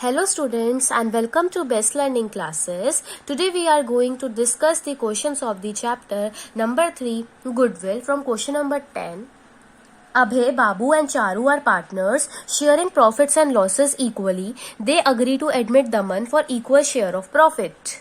Hello students and welcome to Best Learning Classes. Today we are going to discuss the questions of the chapter number 3 Goodwill from question number 10. Abhay, Babu and Charu are partners sharing profits and losses equally. They agree to admit Daman for equal share of profit.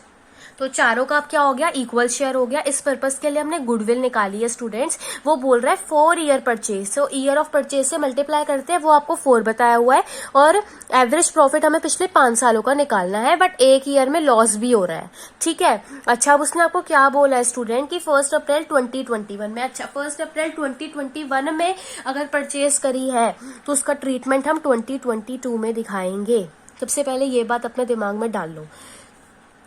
तो चारों का अब क्या हो गया, equal share हो गया. इस पर्पस के लिए हमने गुडविल निकाली है स्टूडेंट्स. वो बोल रहा है 4 ईयर परचेज, तो ईयर ऑफ परचेज से मल्टीप्लाई करते हैं, वो आपको 4 बताया हुआ है. और एवरेज प्रॉफिट हमें पिछले 5 सालों का निकालना है, बट एक ईयर में लॉस भी हो रहा है. ठीक है. अच्छा, अब उसने आपको क्या बोला है स्टूडेंट कि 1 अप्रैल 2021 में, अच्छा 1 अप्रैल 2021 में अगर परचेज करी है तो उसका ट्रीटमेंट हम 2022 में दिखाएंगे. सबसे पहले ये बात अपने दिमाग में डाल लो.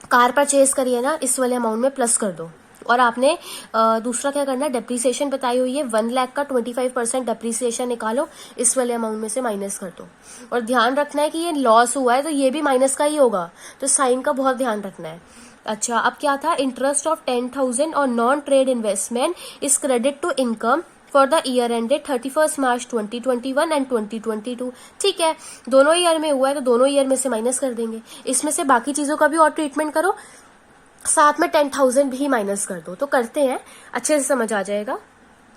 कार परचेज करी है ना, इस वाले अमाउंट में प्लस कर दो. और आपने दूसरा क्या करना है, डेप्रीसिएशन बताई हुई है 1 लाख का 25% डेप्रीसिएशन निकालो, इस वाले अमाउंट में से माइनस कर दो. और ध्यान रखना है कि ये लॉस हुआ है तो ये भी माइनस का ही होगा, तो साइन का बहुत ध्यान रखना है. अच्छा, अब क्या था, इंटरेस्ट ऑफ 10,000 और non trade investment is credit to income for the year ended 31 March 2021 and 2022. ठीक है, दोनों ईयर में हुआ है तो दोनों ईयर में से माइनस कर देंगे. इसमें से बाकी चीजों का भी और ट्रीटमेंट करो, साथ में 10,000 भी माइनस कर दो. तो करते हैं, अच्छे से समझ आ जाएगा.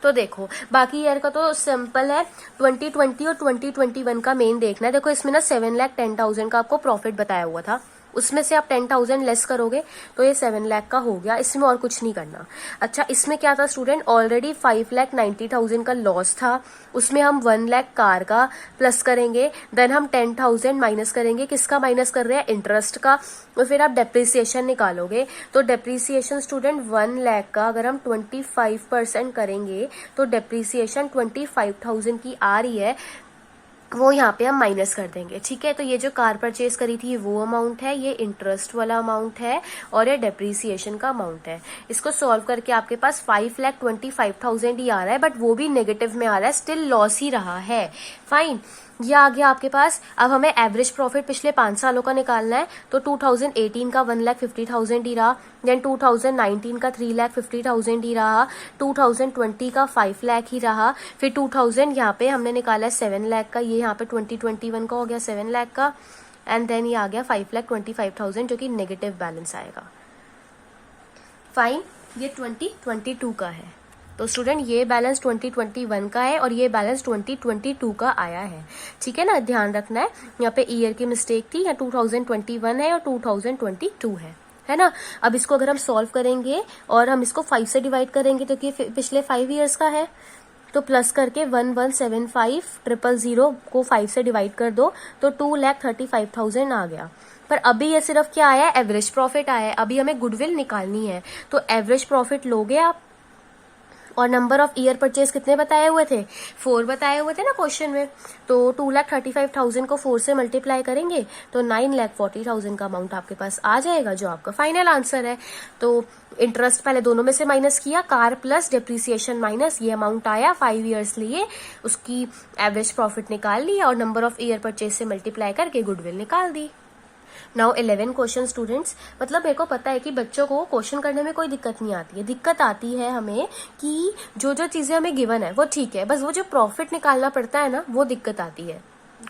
तो देखो, बाकी ईयर का तो सिंपल है, 2020 और 2021 का मेन देखना है. देखो इसमें ना 7,10,000 का आपको प्रॉफिट बताया हुआ था, उसमें से आप 10,000 लेस करोगे तो ये 7 लाख का हो गया. इसमें और कुछ नहीं करना. अच्छा, इसमें क्या था स्टूडेंट, ऑलरेडी 5,90,000 का लॉस था, उसमें हम 1 लाख कार का प्लस करेंगे, देन हम 10,000 माइनस करेंगे. किसका माइनस कर रहे हैं, इंटरेस्ट का. और फिर आप डेप्रीसिएशन निकालोगे, तो डेप्रीसिएशन स्टूडेंट 1 लाख का अगर हम 25% करेंगे तो डेप्रीसिएशन 25,000 की आ रही है, वो यहाँ पे हम माइनस कर देंगे. ठीक है, तो ये जो कार परचेज करी थी वो अमाउंट है, ये इंटरेस्ट वाला अमाउंट है और ये डेप्रीसिएशन का अमाउंट है. इसको सॉल्व करके आपके पास 5,25,000 ही आ रहा है, बट वो भी नेगेटिव में आ रहा है, स्टिल लॉस ही रहा है. फाइन, ये आ गया आपके पास. अब हमें एवरेज प्रॉफिट पिछले 5 सालों का निकालना है, तो 2018 का 1,50,000 ही रहा, देन 2019 का 3,50,000 ही रहा, 2020 का 5 लाख ही रहा, फिर 2000 यहाँ पे हमने निकाला है 7 लाख का, ये यहाँ पे 2021 का हो गया 7 लाख का, एंड देन ये आ गया 5,25,000 जो कि नेगेटिव बैलेंस आएगा. फाइन, ये 2022 का है. तो स्टूडेंट ये बैलेंस 2021 का है और ये बैलेंस 2022 का आया है. ठीक है ना, ध्यान रखना है. यहाँ पे ईयर की मिस्टेक थी, यहाँ 2021 है और 2022 है ना. अब इसको अगर हम सॉल्व करेंगे और हम इसको 5 से डिवाइड करेंगे तो कि पिछले 5 ईयर्स का है, तो प्लस करके 1175,000 को 5 से डिवाइड कर दो तो 2,35,000 आ गया. पर अभी ये सिर्फ क्या आया है, एवरेज प्रॉफिट आया है. अभी हमें गुडविल निकालनी है, तो एवरेज प्रॉफिट लोगे आप. और नंबर ऑफ ईयर परचेज कितने बताए हुए थे, 4 बताए हुए थे ना क्वेश्चन में. तो 2,35,000 को 4 से मल्टीप्लाई करेंगे तो 9,40,000 का अमाउंट आपके पास आ जाएगा, जो आपका फाइनल आंसर है. तो इंटरेस्ट पहले दोनों में से माइनस किया, कार प्लस डेप्रीसिएशन माइनस, ये अमाउंट आया 5 ईयर्स लिए, उसकी एवरेज प्रॉफिट निकाल ली और नंबर ऑफ ईयर परचेज से मल्टीप्लाई करके गुडविल निकाल दी. Now 11 question students. मतलब मेरे को पता है कि बच्चों को क्वेश्चन करने में कोई दिक्कत नहीं आती है. दिक्कत आती है हमें कि जो जो चीजें हमें गिवन है वो ठीक है, बस वो जो प्रॉफिट निकालना पड़ता है ना, वो दिक्कत आती है.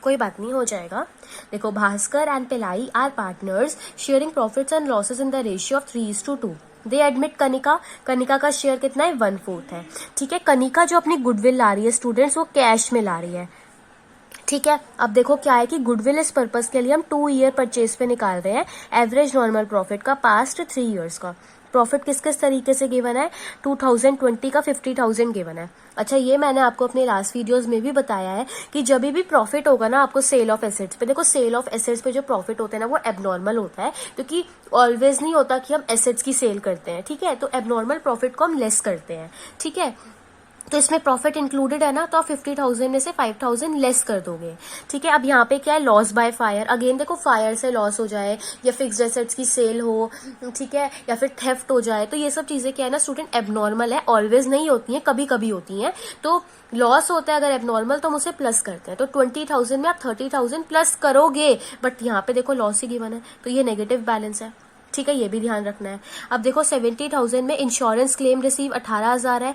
कोई बात नहीं, हो जाएगा. देखो, Bhaskar and Pillai are partners sharing profits and losses in the ratio of 3:2. They admit Kanika. Kanika का शेयर कितना है, 1/4 है. ठीक है, कनिका जो अपनी गुडविल ला रही है स्टूडेंट्स, वो कैश में ला रही है. ठीक है, अब देखो क्या है कि गुडविल इस पर्पस के लिए हम 2 ईयर परचेज पे निकाल रहे हैं. एवरेज नॉर्मल प्रॉफिट का पास्ट 3 ईयर्स का प्रॉफिट किस किस तरीके से गिवन है, 2020 का 50,000 गिवन है. अच्छा, ये मैंने आपको अपने लास्ट वीडियोस में भी बताया है कि जब भी प्रॉफिट होगा ना आपको सेल ऑफ एसेट्स पे, देखो सेल ऑफ एसेट्स पे जो प्रॉफिट होता है ना वो एबनॉर्मल होता है, क्योंकि ऑलवेज नहीं होता कि हम एसेट्स की सेल करते हैं. ठीक है, तो एबनॉर्मल प्रॉफिट को हम लेस करते हैं. ठीक है, तो इसमें प्रॉफिट इंक्लूडेड है ना, तो आप 50,000 में से 5,000 लेस कर दोगे. ठीक है, अब यहाँ पे क्या है, लॉस बाय फायर. अगेन देखो, फायर से लॉस हो जाए या फिक्स्ड एसेट्स की सेल हो, ठीक है, या फिर थेफ्ट हो जाए, तो ये सब चीजें क्या है ना स्टूडेंट, एबनॉर्मल है, ऑलवेज नहीं होती हैं, कभी कभी होती हैं. तो लॉस होता है अगर एबनॉर्मल तो हम उसे प्लस करते हैं. तो 20,000 में आप 30,000 प्लस करोगे, बट यहाँ पे देखो लॉस ही गिवन है, तो ये नेगेटिव बैलेंस है. ठीक है, ये भी ध्यान रखना है. अब देखो 70,000 में इंश्योरेंस क्लेम रिसीव 18,000 है,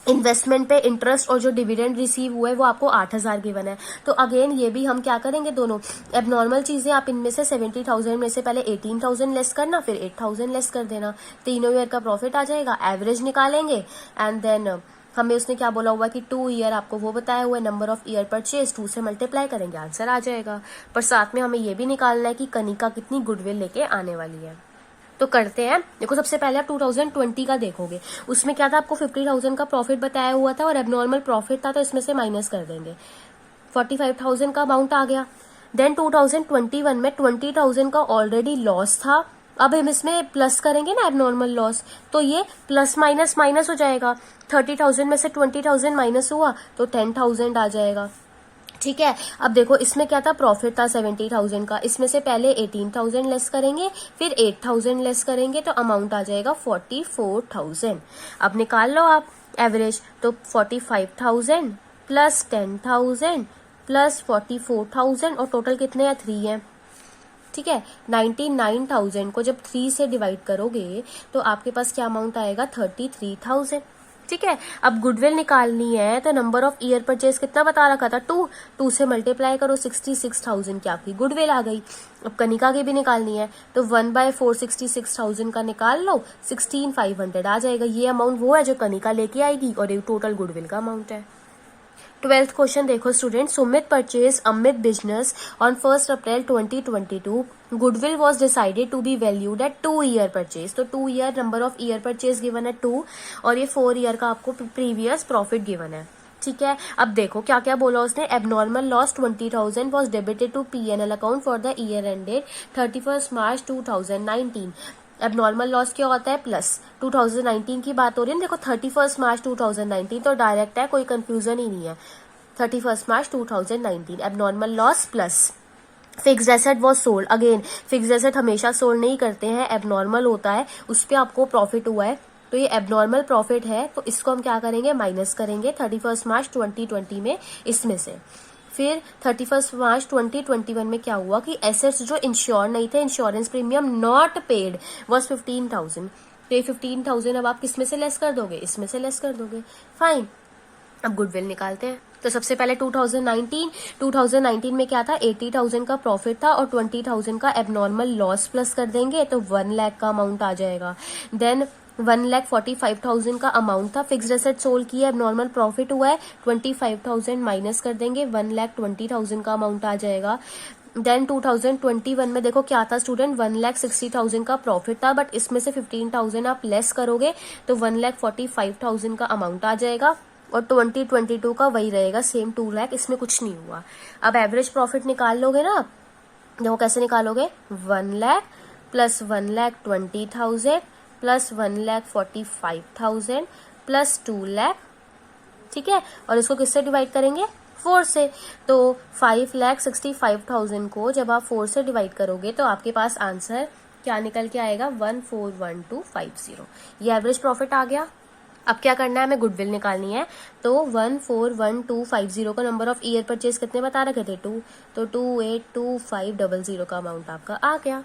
इन्वेस्टमेंट पे इंटरेस्ट और जो डिविडेंड रिसीव हुए वो आपको 8,000 गिवन है। तो अगेन ये भी हम क्या करेंगे, दोनों एबनॉर्मल चीजें आप इनमें से 70,000 में से पहले 18,000 लेस करना, फिर 8,000 लेस कर देना, तीनों ईयर का प्रॉफिट आ जाएगा, एवरेज निकालेंगे एंड देन हमें उसने क्या बोला हुआ कि 2 ईयर आपको वो बताया हुआ है, नंबर ऑफ ईयर परचेज 2 से मल्टीप्लाई करेंगे, आंसर आ जाएगा। पर साथ में हमें ये भी निकालना है कि कनिका कितनी गुडविल लेके आने वाली है। तो करते हैं। देखो सबसे पहले आप 2020 का देखोगे, उसमें क्या था, आपको 50,000 का प्रॉफिट बताया हुआ था और एबनॉर्मल प्रॉफिट था, तो इसमें से माइनस कर देंगे, 45,000 का अमाउंट आ गया। देन 2021 में 20,000 का ऑलरेडी लॉस था, अब हम इसमें प्लस करेंगे ना एबनॉर्मल लॉस, तो ये प्लस माइनस माइनस हो जाएगा, 30,000 में से 20,000 माइनस हुआ तो 10,000 आ जाएगा। ठीक है, अब देखो इसमें क्या था, प्रॉफिट था 70,000 का, इसमें से पहले 18,000 लेस करेंगे, फिर 8,000 लेस करेंगे, तो अमाउंट आ जाएगा 44,000। अब निकाल लो आप एवरेज, तो 45,000 प्लस 10,000 प्लस 44,000 और टोटल कितने हैं, 3 है। ठीक है, 99,000 को जब 3 से डिवाइड करोगे तो आपके पास क्या अमाउंट आएगा, 33,000। ठीक है, अब गुडविल निकालनी है तो नंबर ऑफ ईयर परचेज कितना बता रखा था, 2 से मल्टीप्लाई करो, 66,000 की आपकी गुडविल आ गई। अब कनिका की भी निकालनी है तो 1/4 66,000 का निकाल लो, 16,500 आ जाएगा। ये अमाउंट वो है जो कनिका लेके आएगी और ये टोटल गुडविल का अमाउंट है। 12th क्वेश्चन देखो student, Sumit purchase Amit business on 1 April 2022, goodwill was decided to be valued at 2 year purchase. तो 2 year number of year purchase given है 2 और ये 4 ईयर का आपको प्रीवियस प्रॉफिट गिवन है। ठीक है, अब देखो क्या क्या बोला उसने, abnormal loss 20,000 was debited to P&L account for the year ended 31 March 2019। Abnormal loss क्या होता है, प्लस 2019 की बात हो रही है, देखो 31 मार्च 2019 तो डायरेक्ट है, कोई कंफ्यूजन ही नहीं है, 31 March 2019 abnormal loss plus fixed asset was sold. Again fixed asset हमेशा सोल्ड नहीं करते हैं, एबनॉर्मल होता है, उस पर आपको प्रॉफिट हुआ है, तो ये एबनॉर्मल प्रॉफिट है, तो इसको हम क्या करेंगे, माइनस करेंगे 31 मार्च 2020 में इसमें से। फिर 31 मार्च 2021 में क्या हुआ कि एसेट्स जो इंश्योर नहीं थे, insurance premium not paid was 15,000, तो ये 15,000 अब आप किस में से लेस कर दोगे, इसमें से लेस कर दोगे। फाइन, अब गुडविल निकालते हैं। तो सबसे पहले 2019 में क्या था, 80,000 का प्रॉफिट था और 20,000 का एबनॉर्मल लॉस प्लस कर देंगे तो 1 लाख का अमाउंट आ जाएगा। देन 1,45,000 का अमाउंट था, फिक्स्ड एसेट सोल्ड किया, एबनॉर्मल प्रॉफिट हुआ है, 25,000 माइनस कर देंगे, 1,20,000 का अमाउंट आ जाएगा। देन 2021 में देखो क्या था स्टूडेंट, 1,60,000 का प्रॉफिट था, बट इसमें से 15,000 आप लेस करोगे तो 1,45,000 का अमाउंट आ जाएगा और 2022 का वही रहेगा, सेम 2 लाख, इसमें कुछ नहीं हुआ। अब एवरेज प्रॉफिट निकाल लोगे ना, देखो कैसे निकालोगे, 1 lakh plus 1,20,000 plus 1,45,000 plus 2 lakh. ठीक है, और इसको किससे डिवाइड करेंगे, 4 से, तो 5,65,000 को जब आप 4 से डिवाइड करोगे तो आपके पास आंसर क्या निकल के आएगा, 141250। ये एवरेज प्रॉफिट आ गया। अब क्या करना है, हमें गुडविल निकालनी है, तो 141250 का नंबर ऑफ ईयर परचेज कितने बता रखे थे, 2, तो 282500 का अमाउंट आपका आ गया।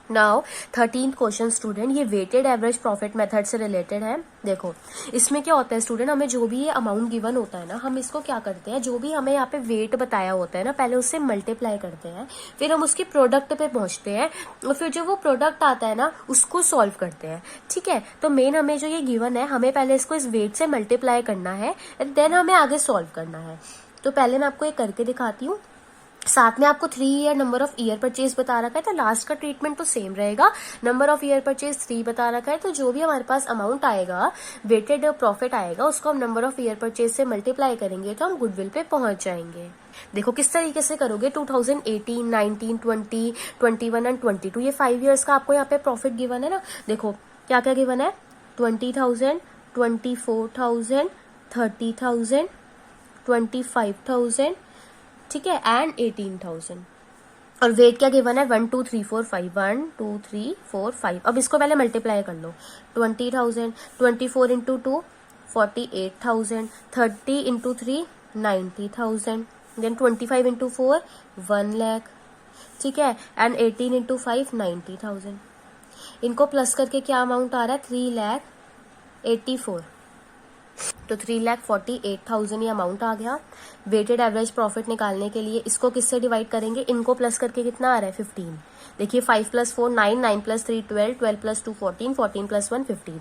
नाउ 13th क्वेश्चन स्टूडेंट, ये वेटेड एवरेज प्रॉफिट मेथड से रिलेटेड है। देखो इसमें क्या होता है स्टूडेंट, हमें जो भी ये अमाउंट गिवन होता है ना, हम इसको क्या करते हैं, जो भी हमें यहाँ पे वेट बताया होता है ना, पहले उससे मल्टीप्लाई करते हैं, फिर हम उसके प्रोडक्ट पे पहुंचते हैं और फिर जो वो प्रोडक्ट आता है ना उसको सॉल्व करते हैं। ठीक है, तो मेन हमें जो ये गिवन है, हमें पहले इसको इस वेट से मल्टीप्लाई करना है एंड देन हमें आगे सॉल्व करना है। तो पहले मैं आपको ये करके दिखाती हूँ, साथ में आपको 3 year number of year purchase बता रखा है, तो लास्ट का ट्रीटमेंट तो सेम रहेगा, नंबर ऑफ ईयर परचेज 3 बता रखा है, तो जो भी हमारे पास अमाउंट आएगा, वेटेड प्रॉफिट आएगा, उसको हम नंबर ऑफ ईयर परचेज से मल्टीप्लाई करेंगे तो हम गुडविल पे पहुंच जाएंगे। देखो किस तरीके से करोगे, 2018, 19, 20, 21 एंड 22, ये 5 ईयर्स का आपको यहाँ पे प्रॉफिट गिवन है ना। देखो क्या क्या गिवन है, 20,000, 24,000, 30,000, 25,000, ठीक है, एंड 18,000। और वेट क्या गिवन है, 1 2 3 4 5, 1 2 3 4 5। अब इसको पहले मल्टीप्लाई कर लो, 20,000, 24 into 2 48,000, 30 into 3 90,000, then 25 into 4 1 lakh, ठीक है, एंड 18 इंटू 5 90,000। इनको प्लस करके क्या अमाउंट आ रहा है, 3,84,000। तो 3,48,000 ये अमाउंट आ गया। वेटेड एवरेज प्रॉफिट निकालने के लिए इसको किससे डिवाइड करेंगे, इनको प्लस करके कितना आ रहा है 15। देखिए 5 + 4 9, 9 + 3 12, 12 + 2 14, 14 + 1 15।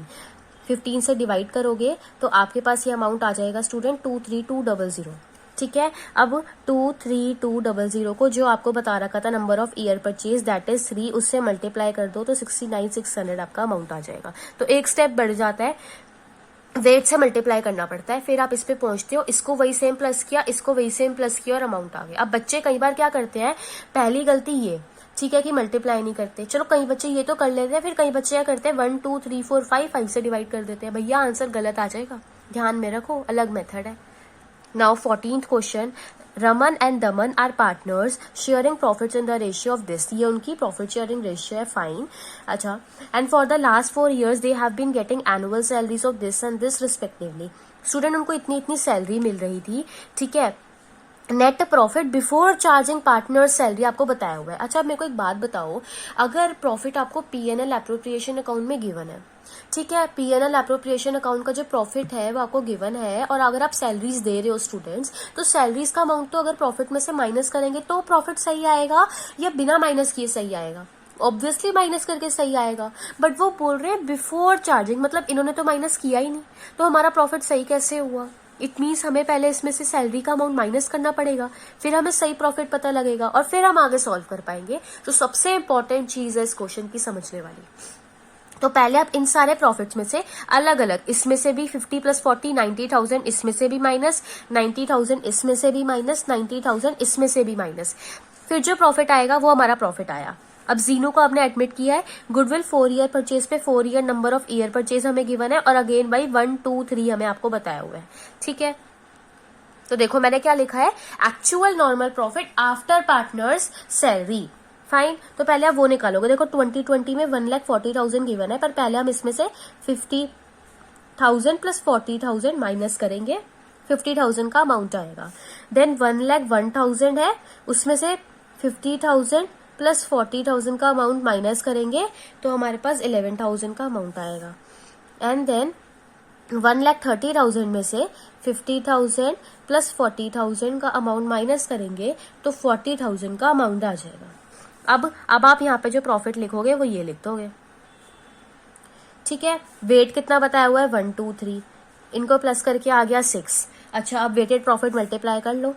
15 से डिवाइड करोगे तो आपके पास ये अमाउंट आ जाएगा स्टूडेंट 23200। ठीक है, अब 23200 को जो आपको बता रखा था number of year purchase that is 3, उससे मल्टीप्लाई कर दो तो 69,600 आपका अमाउंट आ जाएगा। तो एक स्टेप बढ़ जाता है, वेट से मल्टीप्लाई करना पड़ता है, फिर आप इस पे पहुंचते हो, इसको वही सेम प्लस किया, इसको वही सेम प्लस किया और अमाउंट आ गया। अब बच्चे कई बार क्या करते हैं, पहली गलती ये, ठीक है, कि मल्टीप्लाई नहीं करते। चलो कई बच्चे ये तो कर लेते हैं, फिर कई बच्चे क्या करते हैं 1 2 3 4 5 से डिवाइड कर देते हैं। भैया आंसर गलत आ जाएगा, ध्यान में रखो, अलग मेथड है। Now 14th question, Raman and Daman are partners sharing profits in the ratio of this. ये उनकी प्रॉफिट शेयरिंग रेशियो है, फाइन। अच्छा, and for the last 4 years they have been getting annual salaries of this and this respectively. Student उनको इतनी इतनी salary मिल रही थी, ठीक है। Net profit before charging partner salary आपको बताया हुआ है। अच्छा, अब मेरे को एक बात बताओ, अगर प्रॉफिट आपको पीएनएल एप्रोप्रिएशन अकाउंट में गिवन है, ठीक है, पीएनएल एप्रोप्रिएशन अकाउंट का जो प्रॉफिट है वो आपको गिवन है, और अगर आप सैलरीज दे रहे हो स्टूडेंट्स, तो सैलरीज का अमाउंट तो अगर प्रॉफिट में से माइनस करेंगे तो प्रॉफिट सही आएगा या बिना माइनस किए सही आएगा? ऑब्वियसली माइनस करके सही आएगा, बट वो बोल रहे हैं बिफोर चार्जिंग, मतलब इन्होंने तो माइनस किया ही नहीं, तो हमारा प्रॉफिट सही कैसे हुआ? इट मीन्स हमें पहले इसमें से सैलरी का अमाउंट माइनस करना पड़ेगा, फिर हमें सही प्रॉफिट पता लगेगा और फिर हम आगे सॉल्व कर पाएंगे। तो सबसे इंपॉर्टेंट चीज है इस क्वेश्चन की समझने वाली। तो पहले आप इन सारे प्रॉफिट्स में से अलग अलग, इसमें से भी 50 + 40 90,000, इसमें से भी माइनस 90,000, इसमें से भी माइनस 90,000, इसमें से भी माइनस, फिर जो प्रॉफिट आएगा वो हमारा प्रॉफिट आया। अब जीनो को आपने एडमिट किया है, गुडविल 4 ईयर परचेज पे 4 year number of year purchase हमें गिवन है, और अगेन भाई 1 2 3 हमें आपको बताया हुआ है, ठीक है। तो देखो मैंने क्या लिखा है, actual normal profit after partners salary, fine. तो पहले आप वो निकालोगे, देखो 2020 में 1,40,000 गिवन है, पर पहले हम इसमें से 50,000 + 40,000 माइनस करेंगे, 50,000 का अमाउंट आएगा। देन 1,01,000 है, उसमें से 50,000 + 40,000 का अमाउंट माइनस करेंगे तो हमारे पास 11,000 का अमाउंट आएगा। एंड देन 1,30,000 में से 50,000 + 40,000 का अमाउंट माइनस करेंगे तो 40,000 का अमाउंट आ जाएगा। अब आप यहाँ पे जो प्रॉफिट लिखोगे वो ये लिख दोगे, ठीक है। वेट कितना बताया हुआ है 1 2 3, इनको प्लस करके आ गया 6। अच्छा, अब वेटेड प्रॉफिट मल्टीप्लाई कर लो,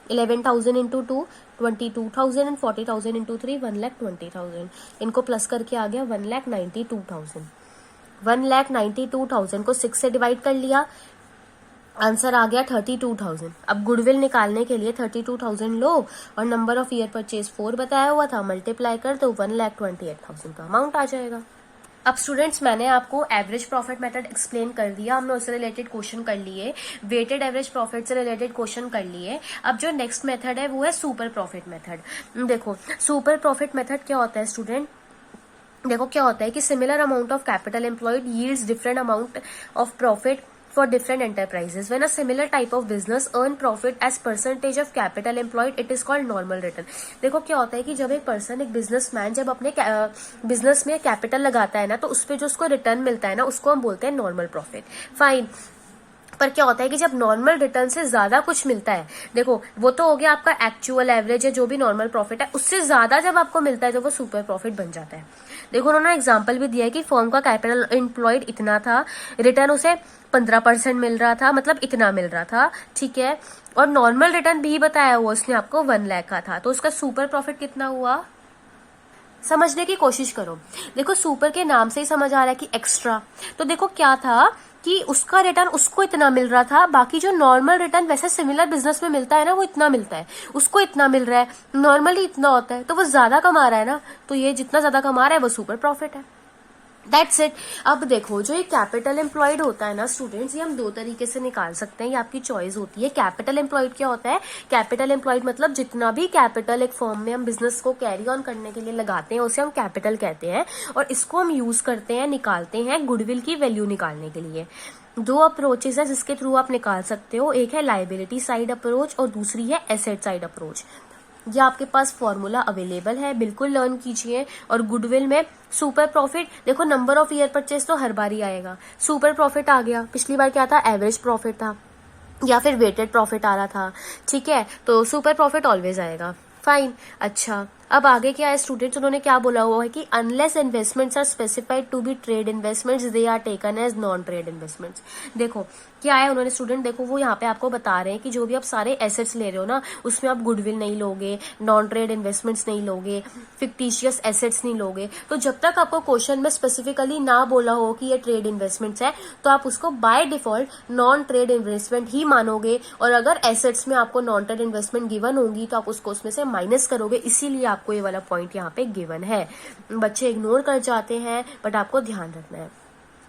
11,000 × 2 22,000 एंड 40,000 × 3 1,20,000, इनको प्लस करके आ गया 1,92,000। 1,92,000 को 6 से डिवाइड कर लिया, आंसर आ गया 32,000। अब गुडविल निकालने के लिए 32,000 लो और नंबर ऑफ ईयर परचेज 4 बताया हुआ था, मल्टीप्लाई कर दो, 1,28,000 का अमाउंट आ जाएगा। अब स्टूडेंट्स मैंने आपको एवरेज प्रॉफिट मेथड एक्सप्लेन कर दिया, हमने उससे रिलेटेड क्वेश्चन कर लिए, वेटेड एवरेज प्रॉफिट से रिलेटेड क्वेश्चन कर लिए। अब जो नेक्स्ट मेथड है वो है सुपर प्रॉफिट मेथड। देखो सुपर प्रॉफिट मेथड क्या होता है स्टूडेंट, देखो क्या होता है कि similar amount of capital employed yields different amount of profit for different enterprises. When a similar type of business earn profit as percentage of capital employed, it is called normal return. देखो क्या होता है कि जब एक person, एक businessman जब अपने बिजनेस में कैपिटल लगाता है ना, तो उस पर जो उसको रिटर्न मिलता है ना, उसको हम बोलते हैं नॉर्मल प्रॉफिट, फाइन। पर क्या होता है कि जब नॉर्मल रिटर्न से ज्यादा कुछ मिलता है, देखो वो तो हो गया आपका एक्चुअल एवरेज है, जो भी नॉर्मल प्रॉफिट है, उससे ज्यादा जब आपको मिलता है तो वो सुपर प्रॉफिट बन जाता है। देखो उन्होंने एग्जांपल भी दिया है कि फर्म का कैपिटल एम्प्लॉयड इतना था, रिटर्न उसे 15% मिल रहा था, मतलब इतना मिल रहा था, ठीक है, और नॉर्मल रिटर्न भी बताया हुआ उसने आपको 1 लाख का था, तो उसका सुपर प्रॉफिट कितना हुआ समझने की कोशिश करो। देखो सुपर के नाम से ही समझ आ रहा है कि एक्स्ट्रा, तो देखो क्या था कि उसका रिटर्न उसको इतना मिल रहा था, बाकी जो नॉर्मल रिटर्न वैसे सिमिलर बिजनेस में मिलता है ना, वो इतना मिलता है, उसको इतना मिल रहा है, नॉर्मली इतना होता है, तो वो ज्यादा कमा रहा है ना, तो ये जितना ज्यादा कमा रहा है वो सुपर प्रॉफिट है, दैट्स इट। अब देखो जो ये कैपिटल एम्प्लॉयड होता है ना स्टूडेंट्स, ये हम 2 तरीके से निकाल सकते हैं, ये आपकी चॉइस होती है। कैपिटल एम्प्लॉयड क्या होता है, कैपिटल एम्प्लॉयड मतलब जितना भी कैपिटल एक फर्म में हम बिजनेस को कैरी ऑन करने के लिए लगाते हैं उसे हम कैपिटल कहते हैं, और इसको हम यूज करते हैं, निकालते हैं गुडविल की वैल्यू निकालने के लिए। 2 अप्रोचेस है जिसके थ्रू आप निकाल सकते हो, एक है लायबिलिटी साइड अप्रोच और दूसरी है एसेट साइड अप्रोच। ये आपके पास फॉर्मूला अवेलेबल है, बिल्कुल लर्न कीजिए। और गुडविल में सुपर प्रॉफिट, देखो नंबर ऑफ ईयर परचेज तो हर बार ही आएगा। सुपर प्रॉफिट आ गया, पिछली बार क्या था, एवरेज प्रॉफिट था या फिर वेटेड प्रॉफिट आ रहा था, ठीक है, तो सुपर प्रॉफिट ऑलवेज आएगा। फाइन। अच्छा, अब आगे क्या है स्टूडेंट्स, उन्होंने क्या बोला हुआ है कि unless investments are specified to be trade investments they are taken as non trade investments. देखो क्या है, उन्होंने स्टूडेंट देखो वो यहाँ पे आपको बता रहे हैं कि जो भी आप सारे एसेट्स ले रहे हो ना, उसमें आप गुडविल नहीं लोगे, नॉन ट्रेड इन्वेस्टमेंट्स नहीं लोगे, फिक्टिशियस एसेट्स नहीं लोगे। तो जब तक आपको क्वेश्चन में स्पेसिफिकली ना बोला हो कि ये ट्रेड इन्वेस्टमेंट्स है, तो आप उसको by default non trade investment ही मानोगे। और अगर एसेट्स में आपको नॉन ट्रेड इन्वेस्टमेंट गिवन होगी तो आप उसको उसमें से माइनस करोगे, इसीलिए आपको ये वाला पॉइंट यहाँ पे गिवन है। बच्चे इग्नोर कर जाते हैं, बट आपको ध्यान रखना है।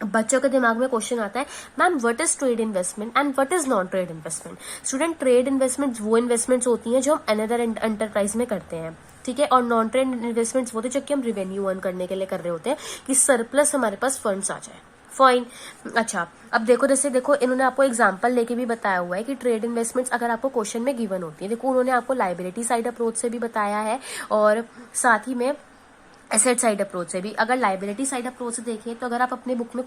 बच्चों के दिमाग में क्वेश्चन आता है, ma'am what is trade investment and what is non trade investment. Student, trade investment वो इन्वेस्टमेंट्स होती हैं जो हम अनदर एंटरप्राइज में करते हैं, ठीक है, और नॉन ट्रेड इन्वेस्टमेंट्स वो होते हैं जो कि हम रेवेन्यू अर्न करने के लिए कर रहे होते हैं, कि सरप्लस हमारे पास फंड्स आ जाए। फाइन। अच्छा, अब देखो जैसे देखो इन्होंने आपको एग्जांपल लेके भी बताया हुआ है कि ट्रेड इन्वेस्टमेंट्स अगर आपको क्वेश्चन में गिवन होती है, देखो उन्होंने आपको लाइबिलिटी साइड अप्रोच से भी बताया है और साथ ही में एसेट साइड अप्रोच से भी। अगर लाइबिलिटी साइड अप्रोच से देखें तो अगर आप अपने बुक में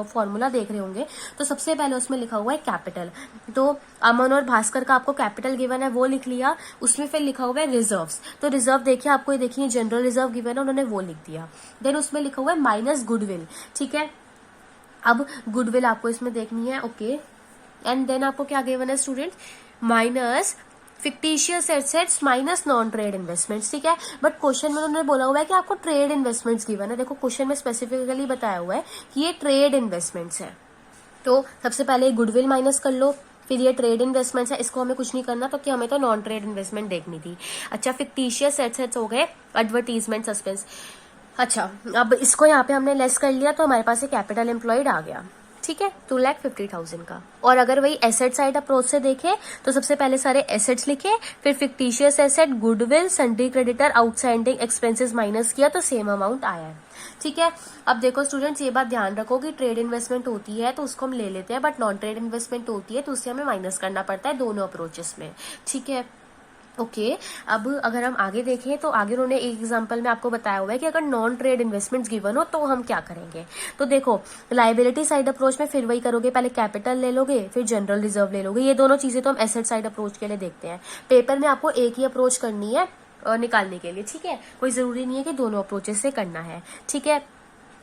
फॉर्मूला देख रहे होंगे तो सबसे पहले उसमें लिखा हुआ है कैपिटल। तो अमन और भास्कर का आपको कैपिटल गिवन है, वो लिख लिया। उसमें फिर लिखा हुआ है रिजर्व्स, तो रिजर्व देखिए आपको, देखिए जनरल रिजर्व गिवन है, उन्होंने वो लिख दिया। देन उसमें लिखा हुआ है माइनस गुडविल, ठीक है। अब गुडविल आपको इसमें देखनी है, ओके। एंड देन आपको क्या गिवन है student, minus fictitious assets minus non trade investments, ठीक है। बट क्वेश्चन में उन्होंने बोला हुआ है कि आपको ट्रेड इन्वेस्टमेंट्स गिवन है। देखो क्वेश्चन में स्पेसिफिकली बताया हुआ है कि ये ट्रेड इन्वेस्टमेंट्स है, तो सबसे पहले गुडविल माइनस कर लो, फिर ये ट्रेड इन्वेस्टमेंट्स है, इसको हमें कुछ नहीं करना, तो क्या हमें तो नॉन ट्रेड इन्वेस्टमेंट देखनी थी। अच्छा, फिक्टिशियस एसेट्स हो गए एडवर्टीजमेंट सस्पेंस। अच्छा, अब इसको यहाँ पे हमने लेस कर लिया तो हमारे पास एक कैपिटल एम्प्लॉयड आ गया, ठीक है, 2,50,000 का। और अगर वही एसेट साइड अप्रोच से देखें तो सबसे पहले सारे एसेट्स लिखे, फिर fictitious asset, goodwill, sundry creditor, outstanding expenses minus किया तो सेम अमाउंट आया है, ठीक है। अब देखो स्टूडेंट्स, ये बात ध्यान रखो कि ट्रेड इन्वेस्टमेंट होती है तो उसको हम ले लेते हैं, बट नॉन ट्रेड इन्वेस्टमेंट होती है तो उससे हमें माइनस करना पड़ता है दोनों अप्रोचेस में, ठीक है। ओके, अब अगर हम आगे देखें तो आगे उन्होंने एक एग्जांपल में आपको बताया हुआ है कि अगर नॉन ट्रेड इन्वेस्टमेंट्स गिवन हो तो हम क्या करेंगे। तो देखो लाइबिलिटी साइड अप्रोच में फिर वही करोगे, पहले कैपिटल ले लोगे फिर जनरल रिजर्व ले लोगे। ये दोनों चीजें तो हम एसेट साइड अप्रोच के लिए देखते हैं। पेपर में आपको एक ही अप्रोच करनी है निकालने के लिए, ठीक है, कोई जरूरी नहीं है कि दोनों अप्रोचेस से करना है, ठीक है।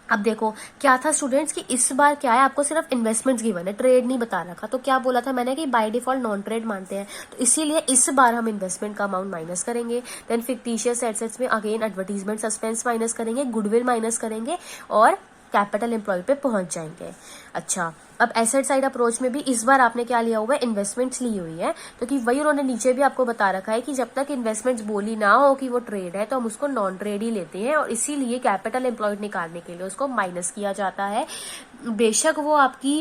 अब देखो क्या था स्टूडेंट्स कि इस बार क्या है, आपको सिर्फ इन्वेस्टमेंट्स गिवन है, ट्रेड नहीं बता रखा। तो क्या बोला था मैंने कि बाय डिफॉल्ट नॉन ट्रेड मानते हैं, तो इसीलिए इस बार हम इन्वेस्टमेंट का अमाउंट माइनस करेंगे। देन फिक्टिशियस एसेट्स में अगेन एडवर्टीजमेंट सस्पेंस माइनस करेंगे, गुडविल माइनस करेंगे और कैपिटल एम्प्लॉय पे पहुंच जाएंगे। अच्छा, अब एसेट साइड अप्रोच में भी इस बार आपने क्या लिया हुआ है, इन्वेस्टमेंट्स ली हुई है, तो कि वही उन्होंने नीचे भी आपको बता रखा है कि जब तक इन्वेस्टमेंट्स बोली ना हो कि वो ट्रेड है तो हम उसको नॉन ट्रेड ही लेते हैं, और इसीलिए कैपिटल एम्प्लॉयड निकालने के लिए उसको माइनस किया जाता है। बेशक वो आपकी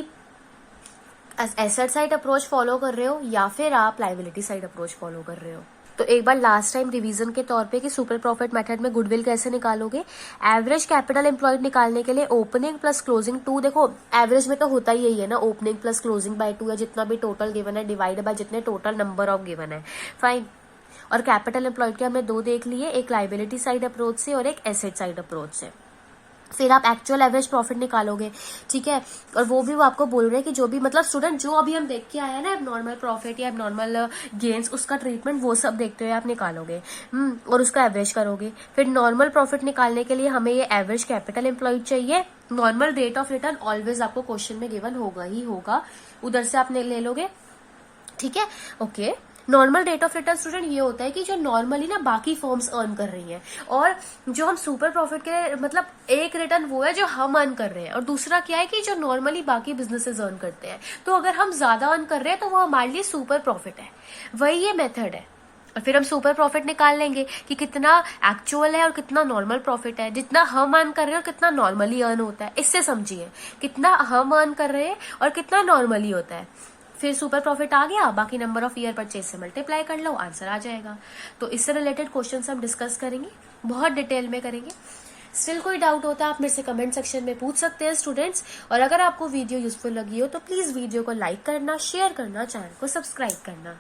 एसेट साइड अप्रोच फॉलो कर रहे हो या फिर आप लाइबिलिटी साइड अप्रोच फॉलो कर रहे हो। तो एक बार लास्ट टाइम रिवीजन के तौर पे कि सुपर प्रॉफिट मेथड में गुडविल कैसे निकालोगे। एवरेज कैपिटल एम्प्लॉयड निकालने के लिए ओपनिंग प्लस क्लोजिंग 2, देखो एवरेज में तो होता ही यही है ना, ओपनिंग प्लस क्लोजिंग बाय 2 या जितना भी टोटल गिवन है डिवाइड बाय जितने टोटल नंबर ऑफ गिवन है, फाइन। और कैपिटल एम्प्लॉयड के हमने 2 देख लिए, एक लाइबिलिटी साइड अप्रोच से और एक एसेट साइड अप्रोच से। फिर आप एक्चुअल एवरेज प्रॉफिट निकालोगे, ठीक है, और वो भी वो आपको बोल रहे हैं कि जो भी मतलब स्टूडेंट जो अभी हम देख के आए हैं ना एबनॉर्मल प्रॉफिट या एबनॉर्मल गेन्स, उसका ट्रीटमेंट वो सब देखते हुए आप निकालोगे और उसका एवरेज करोगे। फिर नॉर्मल प्रॉफिट निकालने के लिए हमें ये एवरेज कैपिटल एम्प्लॉयड चाहिए। Normal rate of return always आपको क्वेश्चन में गिवन होगा ही होगा, उधर से आप ले लोगे, ठीक है, okay. Normal rate of return student ये होता है कि जो नॉर्मली ना बाकी फर्म्स अर्न कर रही हैं, और जो हम सुपर प्रॉफिट के मतलब एक रिटर्न वो है जो हम अर्न कर रहे हैं, और दूसरा क्या है कि जो नॉर्मली बाकी बिजनेसेस अर्न करते हैं। तो अगर हम ज्यादा अर्न कर रहे हैं तो वो हमारे लिए सुपर प्रॉफिट है, वही ये मेथड है। और फिर हम सुपर प्रॉफिट निकाल लेंगे कि कितना एक्चुअल है और कितना नॉर्मल प्रॉफिट है, जितना हम अर्न कर रहे हैं और कितना नॉर्मली अर्न होता है। इससे समझिए कितना हम अर्न कर रहे हैं और कितना नॉर्मली होता है। फिर सुपर प्रॉफिट आ गया, बाकी नंबर ऑफ ईयर परचेज से मल्टीप्लाई कर लो, आंसर आ जाएगा। तो इससे रिलेटेड क्वेश्चन हम डिस्कस करेंगे, बहुत डिटेल में करेंगे। स्टिल कोई डाउट होता है आप मेरे से कमेंट सेक्शन में पूछ सकते हैं स्टूडेंट्स। और अगर आपको वीडियो यूजफुल लगी हो तो प्लीज वीडियो को लाइक करना, शेयर करना, चैनल को सब्सक्राइब करना।